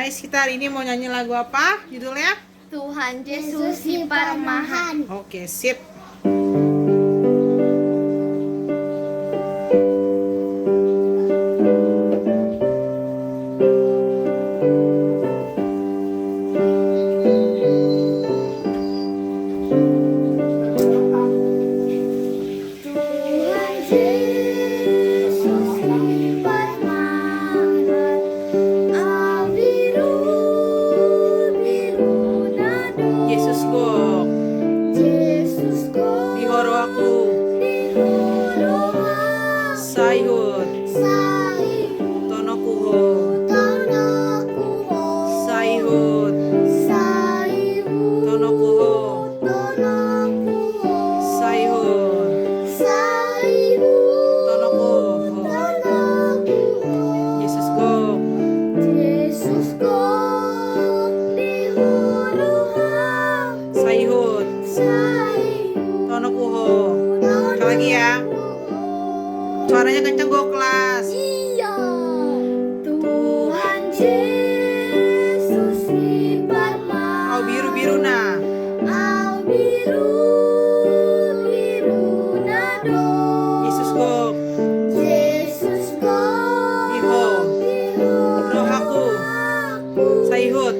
guys, kita hari ini mau nyanyi lagu apa? Judulnya? Tuhan Yesus si Parmahan. Oke, sip. Sayhud Tonokuho Sayhud Tonokuho Sayhud Tonokuho Yesus go Sayhud Tonokuho. Sekali lagi ya. Suaranya kenceng go kelas. Iya. Tuhan Yesus si Parmahan. Au biru na. Au biru nado. Yesus go. Yesus go. Iho. Rohaku. Sayhud.